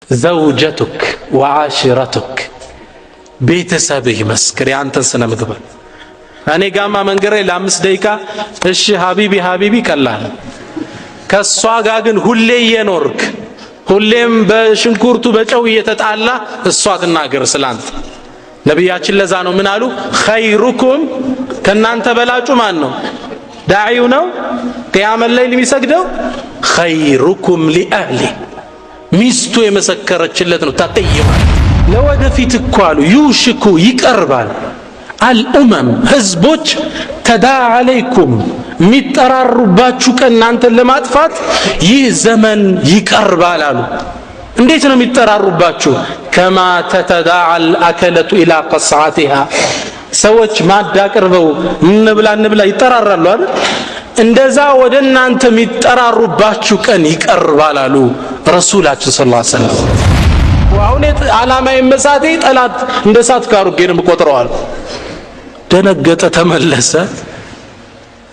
ዘውጀቱክ ወዓሽረቱክ ቤተሰብህ ይመስክር ያንተን ስነ ምግባር። እኔ ጋማ መንገሬ ለ5 ደቂቃ እሺ ሀቢቢ ቀላል፣ ከሷ ጋር ግን ሁሌ እየኖርክ ሁሌም በሽንኩርቱ በጨው እየተጣላ እሷ ትናገር ስላንተ። ነቢያችን ለዛ ነው ምን አሉ? ኸይሩኩም ከናንተ በላጩ ማን ነው? ዳዒው ነው ቂያም ለይል የሚሰግደው። ኸይሩኩም ሊአህሊ ሚስቱ የመሰከረችለት ነው። ተቀይማ ለወደፊት እኮ አሉ ዩሽኩ ይቀርባል አልኡመም ህዝቦች ተዳ አለይኩም ሚጠራሩባችሁ ከናንተን ለማጥፋት ይህ ዘመን ይቀርባል አሉ። እንዴት ነው የሚጠራሩባችሁ? ከማ ተተዳዓል አከለቱ ኢላ ቀስዓቲሃ ሰዎች ማዳቅርበው እንብላ ይጠራራሉ አይደል? እንደዛ ወደ እናንተ የሚጠራሩባችሁ ቀን ይቀርባል አሉ ረሱላችን ሰለላሁ ዐለይሂ ወሰለም። አሁን ዓላማ የመሳቴ ጠላት እንደ ሳት ካሩጌ ነው ቆጥረዋል። ደነገጠ፣ ተመለሰ።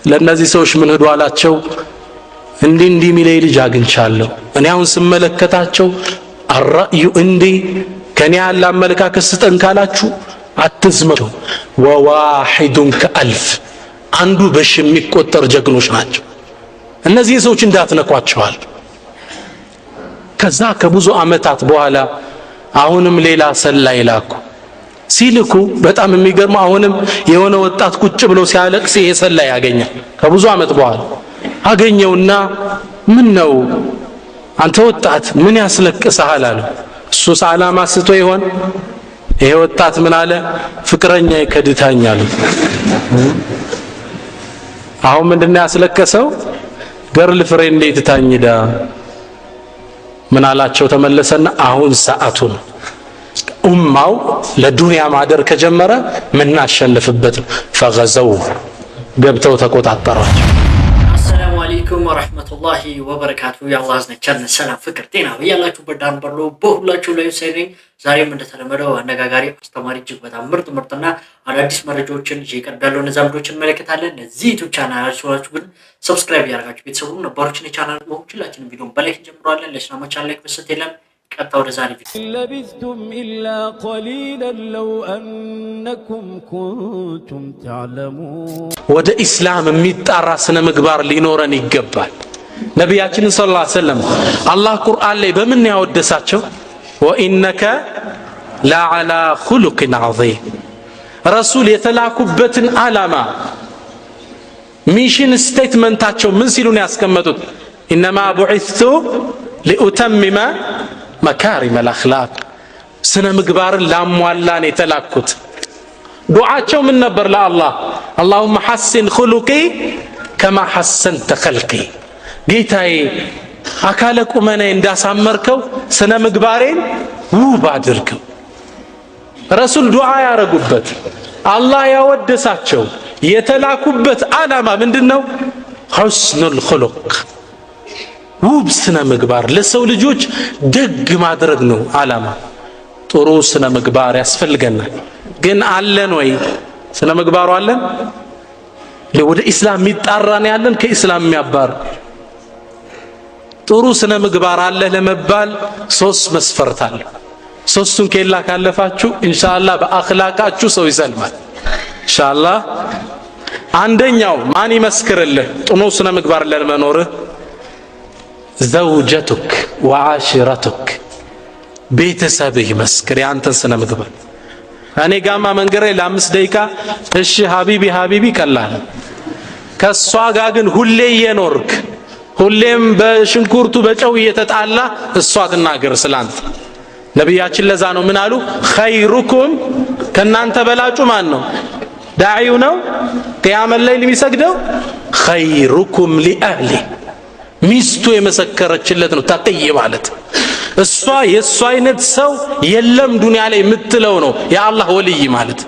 ለነዚህ ሰዎች ምን ሄዱ አላቸው? እንዲህ ሚለይ ልጅ አግኝቻለሁ። እኔ አሁን ስመለከታቸው አራዩ ከኔ ያለ አመለካከት ስጠን ካላችሁ አትዝመቱ። ወዋሂዱን ከአልፍ አንዱ በሺ የሚቆጠር ጀግኖች ናቸው። እነዚህ ሰዎች እንዳትነኳቸዋል። ከዛ ከብዙ ዓመታት በኋላ አሁንም ሌላ ሰላይ ላኩ። ሲልኩ በጣም የሚገርመው አሁንም የሆነ ወጣት ቁጭ ብሎ ሲያለቅስ ይሄ ሰላይ ያገኛል። ከብዙ ዓመት በኋላ አገኘውና ምን ነው አንተ ወጣት ምን ያስለቅስሃል አለ። እሱስ ዓላማ ስቶ ይሆን? ይሄ ወጣት ምን አለ? ፍቅረኛ ይከድታኛል። አሁን ምንድነው ያስለቀሰው? ገርል ፍሬንድ ይትታኝዳ ምን አላቸው? ተመለሰና አሁን ሰዓቱ ነው። ኡማው ለዱንያ ማደር ከጀመረ ምን አሸንፍበት ነው። ፈገዘው ገብተው ተቆጣጣራቸው። አሰላሙ አለይኩም ወራህመቱላሂ ወበረካቱ። የአላህ ዘነቻን ሰላም ፍቅር ጤና በያላችሁበት ዳር በሎ በሁላችሁ ላይ ሰይነኝ። ዛሬም እንደተለመደው አነጋጋሪ አስተማሪ እጅግ በጣም ምርጥና አዳዲስ መረጃዎችን ይቀርባሉ። ነዛምዶችን እንመለከታለን። ለዚህ ዩቲዩብ ቻናል አላችሁ ግን ሰብስክራይብ ያደርጋችሁ ቤተሰቡን ነባሮችን የቻናል ሁላችንም ቪዲዮን በላይክ ጀምሯለን። ለሽናማቻን ላይክ መስጠት የለም። ቀጣው ወደ ዛሬ ቪዲዮ ለቢስቱም ኢላ ቀሊላን ለው አንኩም ኩንቱም ተዕለሙን ወደ ኢስላም የሚጣራ ስነ ምግባር ሊኖረን ይገባል። ነቢያችን ሰለላሁ ዐለይሂ ወሰለም አላህ ቁርአን ላይ በምን ያወደሳቸው? ወኢነከ ለዐላ ኹሉቅን ዐዚም ረሱል የተላኩበትን ዓላማ ሚሽን ስቴትመንታቸው ምን ሲሉ ነው ያስቀመጡት? ኢነማ ቡዒስቱ ሊኡተሚመ መካሪመል አኽላቅ ስነ ምግባርን ላሟላን የተላኩት። ዱዓቸው ምን ነበር ለአላህ? አላሁመ ሐሲን ኹሉቂ ከማ ሐሰንተ ኸልቂ ጌታዬ አካለ ቁመናዬ እንዳሳመርከው ስነ ምግባሬን ውብ አድርገው። ረሱል ዱዓ ያረጉበት አላህ ያወደሳቸው የተላኩበት ዓላማ ምንድነው? ሑስኑል ኹሉቅ ውብ ስነ ምግባር ለሰው ልጆች ደግ ማድረግ ነው ዓላማ። ጥሩ ስነ ምግባር ያስፈልገናል። ግን አለን ወይ? ስነ ምግባሩ አለን? ወደ ኢስላም የሚጣራን ያለን ከኢስላም የሚያባር ጥሩ ስነ ምግባር አለ ለመባል 3 መስፈርት አለ። 3ቱን ከላ ካለፋችሁ ኢንሻአላህ በአኽላቃችሁ ሰው ይሰልማል ኢንሻአላህ። አንደኛው ማን ይመስክርልህ ጥሩ ስነ ምግባር ለመኖርህ? ዘውጀቱክ ወዓሽረቱክ ቤተሰብህ ይመስክር ያንተን ስነ ምግባር። እኔ ጋማ መንገሬ ለ5 ደቂቃ እሺ ሀቢቢ ቀላል፣ ከሷ ጋር ግን ሁሌ እየኖርክ ሁሌም በሽንኩርቱ በጨው እየተጣላ እሷ ትናገር ስላንተ። ነቢያችን ለዛ ነው ምን አሉ? ኸይሩኩም ከናንተ በላጩ ማን ነው? ዳዒው ነው ቂያም ለይል የሚሰግደው። ኸይሩኩም ሊአህሊ ሚስቱ የመሰከረችለት ነው። ተቅይ ማለት እሷ የሷ አይነት ሰው የለም ዱንያ ላይ የምትለው ነው የአላህ ወልይ ማለት።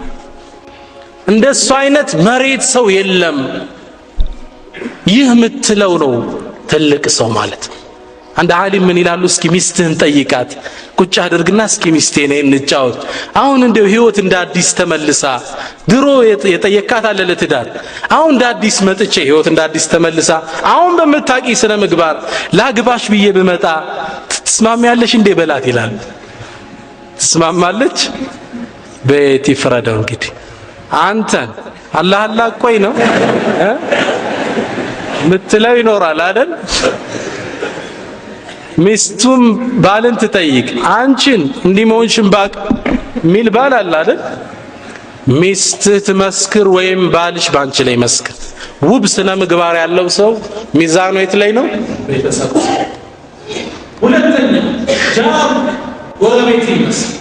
እንደሷ አይነት መሬት ሰው የለም ይህ የምትለው ነው ትልቅ ሰው ማለት። አንድ ዓሊም ምን ይላሉ? እስኪ ሚስትህን ጠይቃት ቁጭ አድርግና እስኪ ሚስቴ ነኝ እንጫወት። አሁን እንደው ህይወት እንደ አዲስ ተመልሳ ድሮ የጠየካት አለ ለትዳር አሁን እንደ አዲስ መጥቼ ህይወት እንደ አዲስ ተመልሳ አሁን በመታቂ ስነ ምግባር ላግባሽ ብዬ ብመጣ ትስማሚያለሽ እንዴ በላት ይላል። ትስማማለች? ቤት ይፍረደው እንግዲህ አንተን አላህ አላህ ቆይ ነው ምትለው ይኖራል አይደል? ሚስቱም ባልን ትጠይቅ አንቺን እንዲሞንሽን ባቅ ሚል ባል አለ አይደል? ሚስትህ ትመስክር ወይም ባልሽ ባንቺ ላይ መስክር። ውብ ስነ ምግባር ያለው ሰው ሚዛኑ የት ላይ ነው? ቤተሰብ። ሁለተኛ ጃር ጎረቤት ይመስል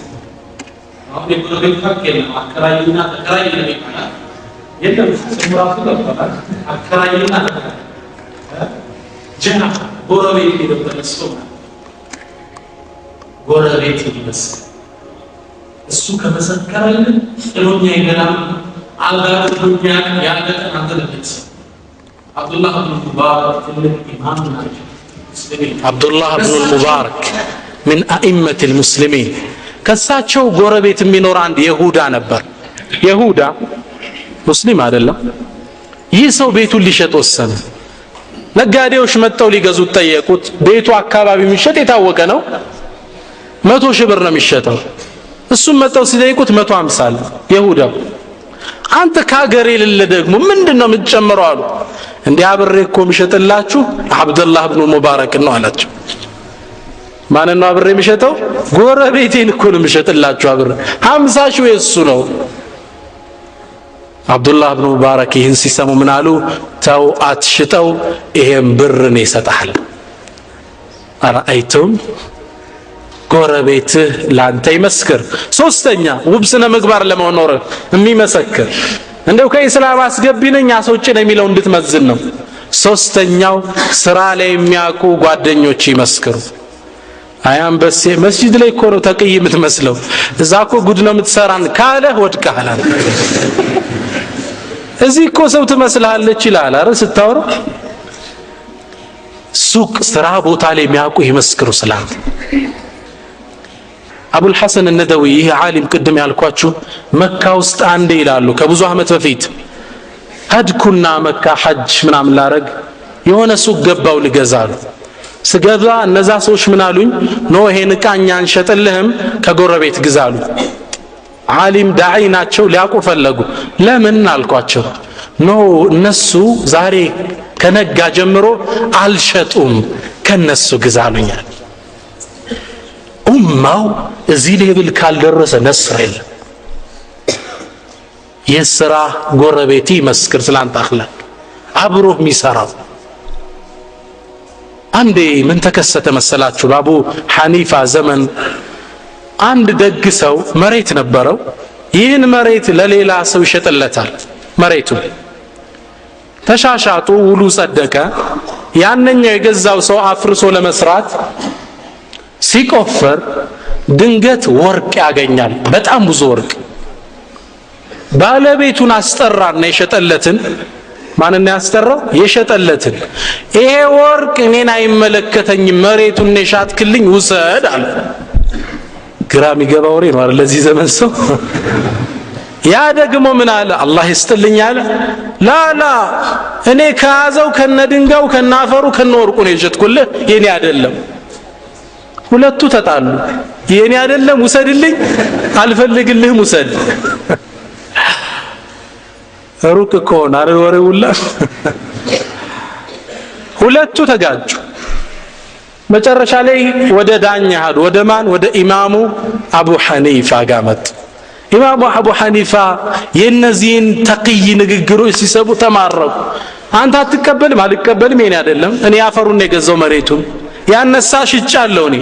አሁን የጎረቤት ሀቅ የለም። አከራይና ተከራይ ነው ይባላል። የለም ስምራቱ ተባለ አከራይና ጃር ጎረቤት ይደበረስ ሰው ጎረቤት ይመስል እሱ ከመሰከረልን ጥሎኛ ይገላል አጋጥሞኛ ያለቀ አንተ ለብስ አብዱላህ ኢብኑ ሙባረክ ትልቅ ኢማም ናቸው። አብዱላህ ኢብኑ ሙባረክ من أئمة المسلمين ከሳቸው ጎረቤት የሚኖር አንድ ይሁዳ ነበር። ይሁዳ ሙስሊም አይደለም። ይህ ሰው ቤቱን ሊሸጥ ወሰነ። ነጋዴዎች መጥተው ሊገዙት ጠየቁት። ቤቱ አካባቢ የሚሸጥ የታወቀ ነው። 100,000 ብር ነው የሚሸጠው። እሱም መጥተው ሲጠይቁት 150 አለ። ይሁዳው አንተ ከሀገር የሌለ ደግሞ ምንድነው የምትጨምረው አሉ። እንዲህ አብሬ እኮ የሚሸጥላችሁ አብዱላህ ኢብኑ ሙባረክ ነው አላቸው። ማንን ነው አብሬ የሚሸጠው? ጎረቤቴን እኮ ነው የሚሸጥላችሁ አብሬ 50,000 የሱ ነው። አብዱላህ ኢብኑ ሙባረክ ይህን ሲሰሙ ምን አሉ? ተው አትሽጠው፣ ይሄን ብር ነው ይሰጣል። አራአይቱም ጎረቤትህ ላንተ ይመስክር። ሶስተኛ ውብ ስነ ምግባር ለመኖር የሚመሰክር እንደው ከኢስላም አስገቢ ነኝ አስወጪ ነው የሚለው እንድትመዝን ነው። ሶስተኛው ስራ ላይ የሚያውቁ ጓደኞች ይመስክሩ። አያም በስ መስጂድ ላይ እኮ ነው ተቅይ የምትመስለው እዛ እኮ ጉድ ነው የምትሰራን ካለ ወድቀሃል። እዚህ እኮ ሰው ትመስላለች ይላል አይደል ስታወራ። ሱቅ ስራ ቦታ ላይ የሚያውቁ ይመስክሩ ስላንተ። አቡል ሐሰን ነደዊ ይህ ዓሊም ቅድም ያልኳችሁ መካ ውስጥ አንዴ ይላሉ ከብዙ አመት በፊት ሀድኩና መካ ሐጅ ምናምን ላረግ የሆነ ሱቅ ገባው ልገዛሉ። ስገዛ እነዛ ሰዎች ምን አሉኝ? ኖ ይሄን ዕቃ እኛ አንሸጥልህም ከጎረቤት ግዛሉ። ዓሊም ዳዒ ናቸው ሊያውቁ ፈለጉ። ለምን አልኳቸው። ኖ እነሱ ዛሬ ከነጋ ጀምሮ አልሸጡም ከነሱ ግዛሉኛል። ኡማው እዚህ ሌብል ካልደረሰ ነስር የለም። የስራ ጎረቤት ይመስክር ስላንተ አኽላቅ አብሮህ የሚሰራው። አንዴ ምን ተከሰተ መሰላችሁ? በአቡ ሐኒፋ ዘመን አንድ ደግ ሰው መሬት ነበረው። ይህን መሬት ለሌላ ሰው ይሸጥለታል። መሬቱ ተሻሻጡ፣ ውሉ ጸደቀ። ያንኛው የገዛው ሰው አፍርሶ ለመስራት ሲቆፈር ድንገት ወርቅ ያገኛል፣ በጣም ብዙ ወርቅ። ባለቤቱን አስጠራና የሸጠለትን ማንን ያስጠራው? የሸጠለትን ይሄ ወርቅ እኔን አይመለከተኝም፣ መሬቱን የሻጥክልኝ ውሰድ አለ። ግራ የሚገባ ወሬ ነው አይደል ለዚህ ዘመን ሰው። ያ ደግሞ ምን አለ? አላህ ይስጥልኝ አለ። ላላ እኔ ከያዘው ከነድንጋው ከናፈሩ ከነወርቁ ነው የሸጥኩልህ፣ የኔ አይደለም። ሁለቱ ተጣሉ። የኔ አይደለም ውሰድልኝ፣ አልፈልግልህም ውሰድ። ሩቅ ከሆነ አይደል ወሬውላ። ሁለቱ ተጋጩ። መጨረሻ ላይ ወደ ዳኛ ሄዱ። ወደ ማን? ወደ ኢማሙ አቡ ሐኒፋ ጋር መጡ። ኢማሙ አቡ ሐኒፋ የነዚህን ተቅይ ንግግሮች ሲሰቡ ተማረኩ። አንተ አትቀበልም? አልቀበልም፣ የኔ አይደለም፣ እኔ አፈሩን የገዛው መሬቱን ያነሳ ሽጫለሁ እኔ።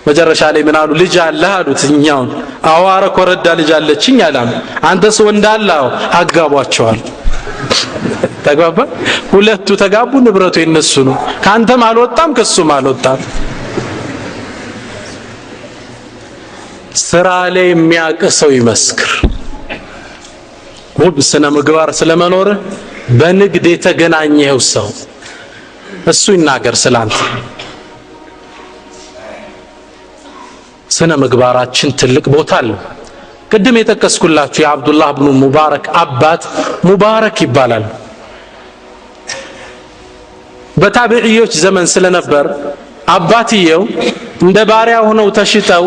መጨረሻ ላይ ምን አሉ? ልጅ አለህ አሉት። እኛውን አዋረ ኮረዳ ልጅ አለችኝ አላም። አንተስ ወንድ አለህ? አጋቧቸዋል። ተግባባ። ሁለቱ ተጋቡ። ንብረቱ የነሱ ነው። ካንተም አልወጣም ከሱም አልወጣም። ስራ ላይ የሚያውቅ ሰው ይመስክር። ውብ ስነ ምግባር ስለመኖር በንግድ የተገናኘው ሰው እሱ ይናገር ስላንተ። ስነ ምግባራችን ትልቅ ቦታ አለው። ቅድም የጠቀስኩላችሁ የአብዱላህ ኢብኑ ሙባረክ አባት ሙባረክ ይባላል። በታቢዒዎች ዘመን ስለነበር አባትየው እንደ ባሪያ ሆነው ተሽጠው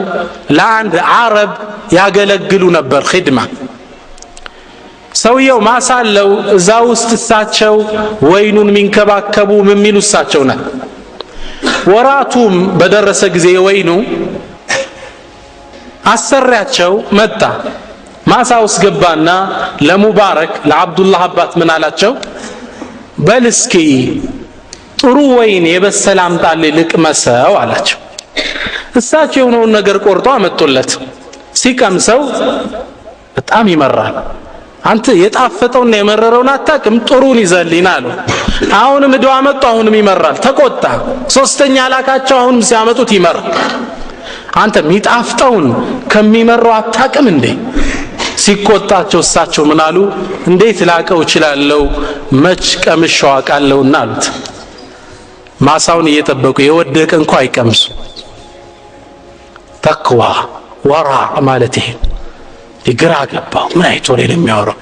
ለአንድ አረብ ያገለግሉ ነበር ኺድማ። ሰውየው ማሳለው እዛ ውስጥ እሳቸው ወይኑን ሚንከባከቡ የሚሉ እሳቸው ነው። ወራቱም በደረሰ ጊዜ ወይኑ አሰሪያቸው መጣ። ማሳ ውስጥ ገባና ለሙባረክ ለአብዱላህ አባት ምን አላቸው? በል እስኪ ጥሩ ወይን የበሰለ አምጣልኝ ልቅመሰው አላቸው። እሳቸው የሆነውን ነገር ቆርጦ አመጡለት። ሲቀምሰው በጣም ይመራል። አንተ የጣፈጠውና የመረረውን አታውቅም፣ ጥሩን ይዘልኝ አሉ። አሁንም ዱዓ መጣ፣ አሁንም ይመራል። ተቆጣ። ሶስተኛ ላካቸው፣ አሁንም ሲያመጡት ይመራል። አንተ የሚጣፍጠውን ከሚመራው አታውቅም እንዴ? ሲቆጣቸው እሳቸው ምን አሉ? እንዴት ላቀው እችላለሁ? መች ቀምሼው አውቃለሁና አሉት። ማሳውን እየጠበቁ የወደቀ እንኳን አይቀምሱ። ተቅዋ ወራ ማለት ይሄ ግራ ገባው። ምን አይቶ ነው የሚያወራው?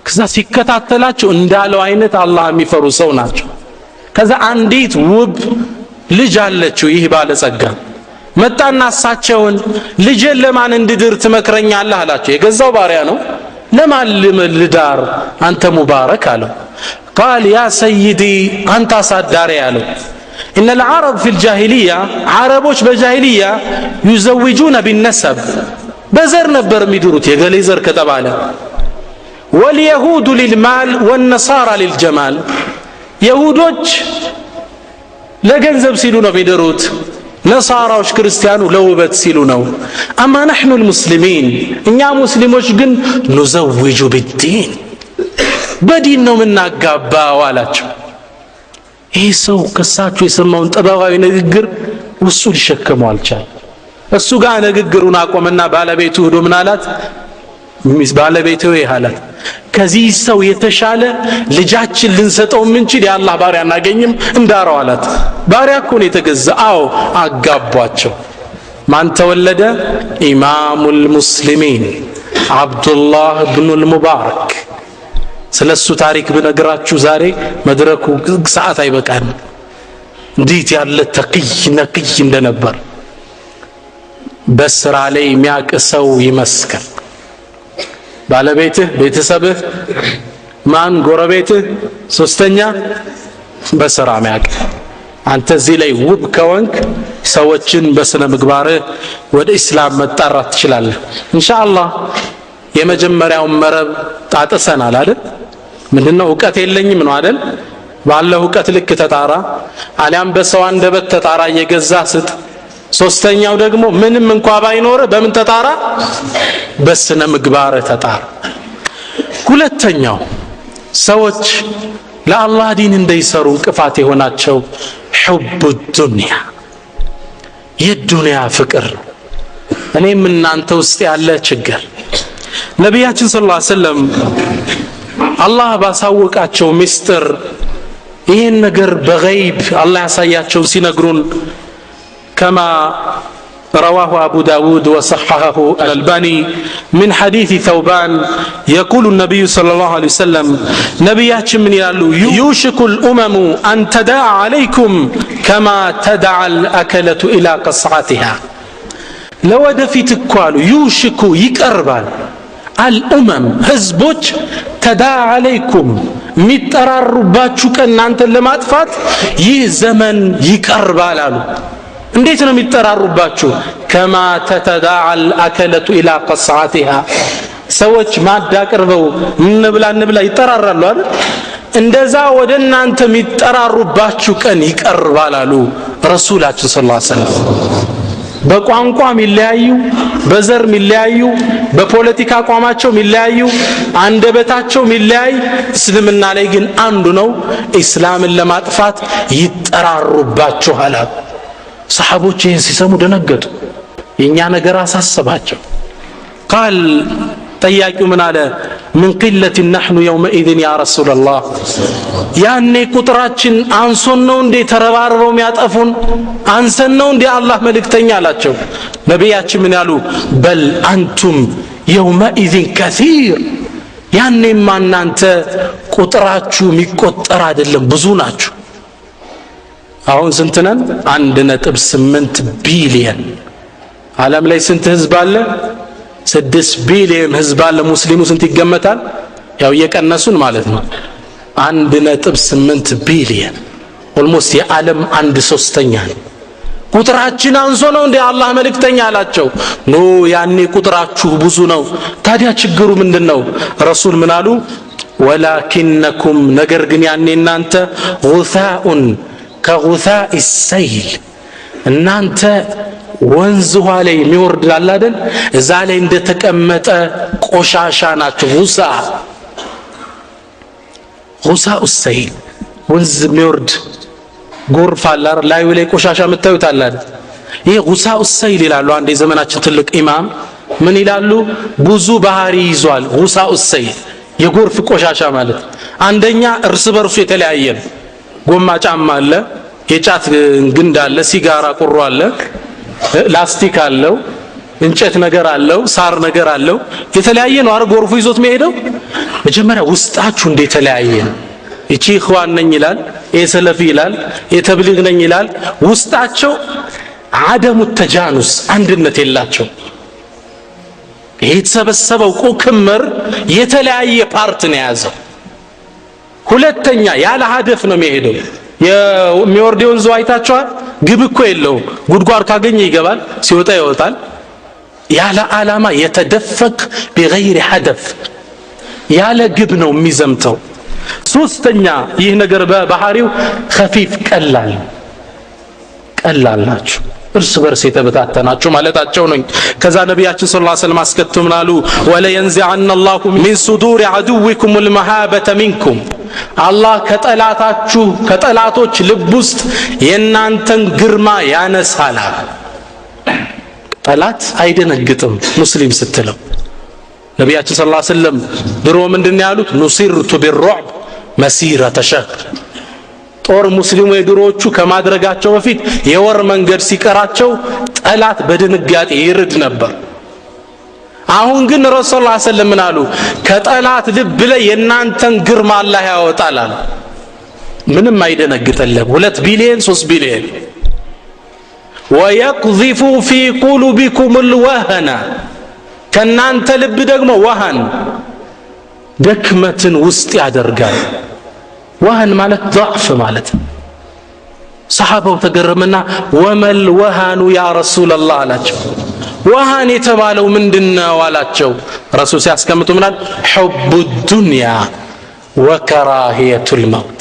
ከዛ ሲከታተላቸው እንዳለው አይነት አላህ የሚፈሩ ሰው ናቸው። ከዛ አንዲት ውብ ልጅ አለችው ይህ ባለጸጋ። መጣና እሳቸውን ልጄን ለማን እንድድር ትመክረኛለህ አላቸው። የገዛው ባሪያ ነው። ለማን ልዳር አንተ ሙባረክ አለው። ቃል ያ ሰይዲ አንተ አሳዳሪ አለው። إن العرب في الجاهلية عربوش بجاهلية يزوجون بالنسب بزر نبر ميدروت يقال يزر كتباله واليهود للمال والنصارى للجمال يهودوش لجنزب سيلونا ميدروت نصارى وش كريستيانو لوبت سيلونا أما نحن المسلمين إن يا مسلموش جن نزوج بالدين بديننا منا قابا والاتشو ይህ ሰው ከሳቸው የሰማውን ጥበባዊ ንግግር ውስጡ ሊሸከመው አልቻለም። እሱ ጋር ንግግሩን አቆመና ባለቤቱ ሄዶ ምን አላት? ባለቤቱ ይሃላት ከዚህ ሰው የተሻለ ልጃችን ልንሰጠው ምንችል የአላህ ባሪያ እናገኝም እንዳረው አላት። ባሪያ እኮ ነው የተገዛ። አዎ አጋቧቸው። ማን ተወለደ? ኢማሙል ሙስሊሚን አብዱላህ ኢብኑል ሙባረክ። ስለሱ ታሪክ ብነግራችሁ ዛሬ መድረኩ ሰዓት አይበቃን። እንዴት ያለ ተቅይ ነቅይ እንደነበር በስራ ላይ የሚያቀሰው ይመስከር። ባለቤትህ፣ ቤተሰብህ፣ ማን ጎረቤትህ፣ ሶስተኛ በስራ የሚያቀ አንተ እዚህ ላይ ውብ ከወንክ ሰዎችን በስነ ምግባርህ ወደ እስላም መጣራት ትችላለህ። ኢንሻአላህ የመጀመሪያውን መረብ ጣጥሰናል አይደል? ምንድነው? ዕውቀት የለኝም ነው አይደል? ባለው ዕውቀት ልክ ተጣራ፣ አሊያም በሰው አንደበት ተጣራ እየገዛ ስጥ። ሶስተኛው ደግሞ ምንም እንኳን ባይኖር በምን ተጣራ? በስነ ምግባር ተጣራ። ሁለተኛው ሰዎች ለአላህ ዲን እንዳይሰሩ እንቅፋት የሆናቸው ሑብ ዱንያ የዱንያ ፍቅር። እኔም እናንተ ውስጥ ያለ ችግር ነቢያችን ሰለላሁ ዐለይሂ ወሰለም አላህ ባሳወቃቸው ምስጢር ይህን ነገር በገይብ አላህ ያሳያቸው ሲነግሩን كما رواه أبو داود وصححه الألباني من حديث ثوبان يقول النبي صلى الله عليه وسلم نبيات من يالو يوشك الأمم أن تداعى عليكم كما تدعى الأكلة إلى قصعتها لو دفيت كوالو يوشك يقربان الأمم هزبوش تداعى عليكم مترارباتشو كأنانت لما أطفات يزمن يقربان እንዴት ነው የሚጠራሩባችሁ? ከማ ተተዳዓል አከለቱ ኢላ ቀስዓቲሃ ሰዎች ማዳቀርበው እንብላ ይጠራራሉ አይደል? እንደዛ ወደ እናንተ የሚጠራሩባችሁ ቀን ይቀርባል አሉ ረሱላችን ሰለላሁ ዐለይሂ ወሰለም። በቋንቋ የሚለያዩ፣ በዘር የሚለያዩ፣ በፖለቲካ አቋማቸው የሚለያዩ፣ አንደበታቸው የሚለያይ እስልምና ላይ ግን አንዱ ነው። እስላምን ለማጥፋት ይጠራሩባችኋል። ሰሃቦች ይህን ሲሰሙ ደነገጡ። የኛ ነገር አሳሰባቸው። ቃል ጠያቂው ምን አለ? ምን ቂለት ነሕኑ የውመኢዝን ያ ረሱላላህ፣ ያኔ ቁጥራችን አንሶን ነው እንዴ ተረባርበው የሚያጠፉን? አንሰን ነው እንዴ አላህ መልእክተኛ አላቸው። ነቢያችን ምን ያሉ? በል አንቱም የውመኢዝን ከሲር፣ ያኔማ እናንተ ቁጥራችሁ የሚቆጠር አይደለም ብዙ ናችሁ። አሁን ስንት ነን? 1.8 ቢሊየን። ዓለም ላይ ስንት ህዝብ አለ? 6 ቢሊየን ህዝብ አለ። ሙስሊሙ ስንት ይገመታል? ያው እየቀነሱን ማለት ነው። 1.8 ቢሊየን ኦልሞስት የዓለም 1/3 ነው። ቁጥራችን አንሶ ነው እንደ አላህ መልእክተኛ አላቸው። ኖ ያኔ ቁጥራችሁ ብዙ ነው። ታዲያ ችግሩ ምንድነው? ረሱል ምን አሉ? ወላኪነኩም ነገር ግን ያኔ እናንተ ጉሳኡን ከጉሳኢ ሰይል እናንተ ወንዝ ውሃ ላይ የሚወርድ አለ አይደል? እዛ ላይ እንደተቀመጠ ቆሻሻ ናችሁ። ጉሳኡ ሰይል ወንዝ የሚወርድ ጎርፍ አለ አይደል? ላዩ ላይ ቆሻሻ የምታዩት አለ አይደል? ይሄ ጉሳኡ ሰይል ይላሉ። አንድ የዘመናችን ትልቅ ኢማም ምን ይላሉ? ብዙ ባህሪ ይዟል ጉሳኡ ሰይል የጎርፍ ቆሻሻ ማለት። አንደኛ እርስ በርሱ የተለያየ ነው። ጎማ ጫማ አለ፣ የጫት ግንድ አለ፣ ሲጋራ ቁሮ አለ፣ ላስቲክ አለው፣ እንጨት ነገር አለው፣ ሳር ነገር አለው። የተለያየ ነው አረ ጎርፉ ይዞት መሄደው። መጀመሪያ ውስጣችሁ እንደ የተለያየ ነው። እቺ ኢኽዋን ነኝ ይላል፣ የሰለፊ ይላል፣ የተብሊግ ነኝ ይላል። ውስጣቸው አደሙ ተጃኑስ አንድነት የላቸው። የተሰበሰበው ክምር የተለያየ ፓርት ነው የያዘው። ሁለተኛ ያለ ሀደፍ ነው የሚሄደው። የሚወርደውን ዘው አይታችኋል? ግብ እኮ የለው። ጉድጓድ ካገኘ ይገባል፣ ሲወጣ ይወጣል። ያለ ዓላማ የተደፈቅ بغير هدف ያለ ግብ ነው የሚዘምተው። ሶስተኛ ይህ ነገር በባህሪው خفيف ቀላል ናቸው። እርስ በርስ የተበታተናችሁ ማለታቸው ነው። ከዛ ነብያችን ሰለላሁ ዐለይሂ ወሰለም አስከቱም አሉ ወላ ينزعن الله من صدور عدوكم المهابة منكم አላህ ከጠላቶች ልብ ውስጥ የናንተን ግርማ ያነሳል። ጠላት አይደነግጥም ሙስሊም ስትለው። ነብያችን ሰለላሁ ዐለይሂ ወሰለም ድሮ ምንድነው ያሉት? ኑሲርቱ بالرعب مسيرة شهر ጦር ሙስሊሙ የድሮዎቹ ከማድረጋቸው በፊት የወር መንገድ ሲቀራቸው ጠላት በድንጋጤ ይርድ ነበር። አሁን ግን ረሱል ሰለላሁ ዐለይሂ ወሰለም ምን አሉ? ከጠላት ልብ ላይ የናንተን ግርማ አላህ ያወጣል አሉ። ምንም አይደነግጥልም። 2 ቢሊየን 3 ቢሊየን ويقذف في قلوبكم الوهن ከናንተ ልብ ደግሞ ወሃን ደክመትን ውስጥ ያደርጋል። ወሃን ማለት ضعፍ ማለት። ሰሃባው ተገረመና ወመል ወሃኑ ያ ረሱላህ አላቸው። ወሃን የተባለው ምንድነው አላቸው። ረሱል ሲያስቀምጡ ምናል? ሑቡ ዱንያ ወከራሂየቱል መውት።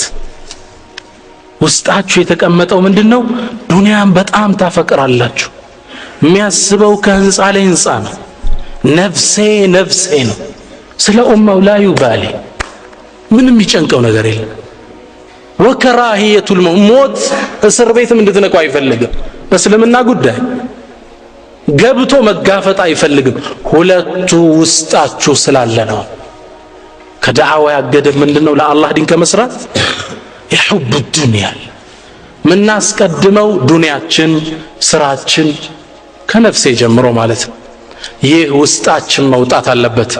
ውስጣችሁ የተቀመጠው ምንድነው? ዱንያን በጣም ታፈቅራላችሁ። የሚያስበው ከህንፃ ላይ ህንፃ ነው። ነፍሴ ነው። ስለ ኡማው ላ ዩባሊ ምንም ይጨንቀው ነገር የለም። ወከራሂየቱል ሞት እስር ቤትም እንድትነቁ አይፈልግም። በእስልምና ጉዳይ ገብቶ መጋፈጥ አይፈልግም። ሁለቱ ውስጣችሁ ስላለ ነው። ከዳዕዋ ያገደ ምንድነው? ለአላህ ዲን ከመስራት የሑብ ዱንያ ምናስቀድመው ዱንያችን ስራችን ከነፍሴ ጀምሮ ማለት ነው። ይህ ውስጣችን መውጣት አለበት።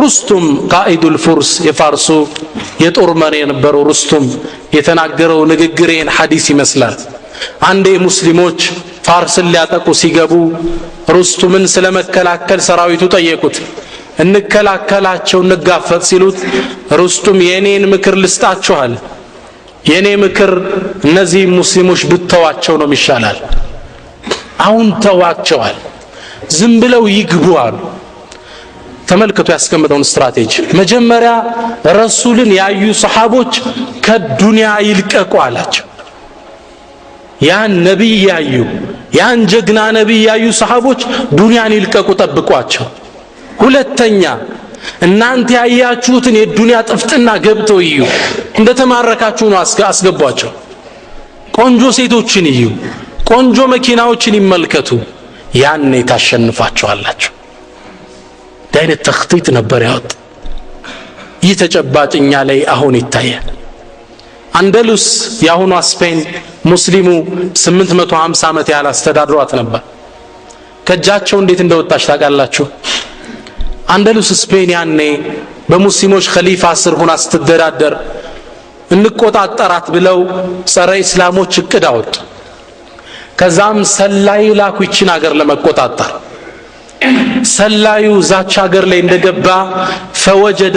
ሩስቱም ቃኢዱል ፉርስ የፋርሱ የጦር መሪ የነበረው ሩስቱም የተናገረው ንግግሬን ሐዲስ ይመስላል። አንዴ ሙስሊሞች ፋርስን ሊያጠቁ ሲገቡ ሩስቱምን ስለመከላከል ሰራዊቱ ጠየቁት። እንከላከላቸው እንጋፈጥ ሲሉት ሩስቱም የኔን ምክር ልስጣችኋል። የኔ ምክር እነዚህ ሙስሊሞች ብተዋቸው ነው ይሻላል። አሁን ተዋቸዋል። ዝም ብለው ይግቡ አሉ። ተመልከቱ ያስቀመጠውን ስትራቴጂ። መጀመሪያ ረሱልን ያዩ ሰሃቦች ከዱንያ ይልቀቁ አላቸው። ያን ነብይ ያዩ ያን ጀግና ነብይ ያዩ ሰሃቦች ዱንያን ይልቀቁ ጠብቋቸው። ሁለተኛ እናንተ ያያችሁትን የዱንያ ጥፍጥና ገብተው ይዩ። እንደተማረካችሁ ነው አስገቧቸው። ቆንጆ ሴቶችን ይዩ፣ ቆንጆ መኪናዎችን ይመልከቱ። ያኔ ታሸንፋቸዋላችሁ። ዳይነት ተኽጢጥ ነበር ያወጣ። ይህ ተጨባጭኛ ላይ አሁን ይታያል። አንደሉስ ያሁኑ ስፔን ሙስሊሙ 850 ዓመት ያህል አስተዳድሯት ነበር። ከጃቸው እንዴት እንደወጣች ታውቃላችሁ? አንደሉስ ስፔን ያኔ በሙስሊሞች ኸሊፋ ስር ሆና ስትደራደር እንቆጣጠራት ብለው ጸረ እስላሞች እቅድ አወጡ። ከዛም ሰላይ ላኩ ይችን ሀገር ለመቆጣጠር። ሰላዩ ዛች ሀገር ላይ እንደገባ ፈወጀደ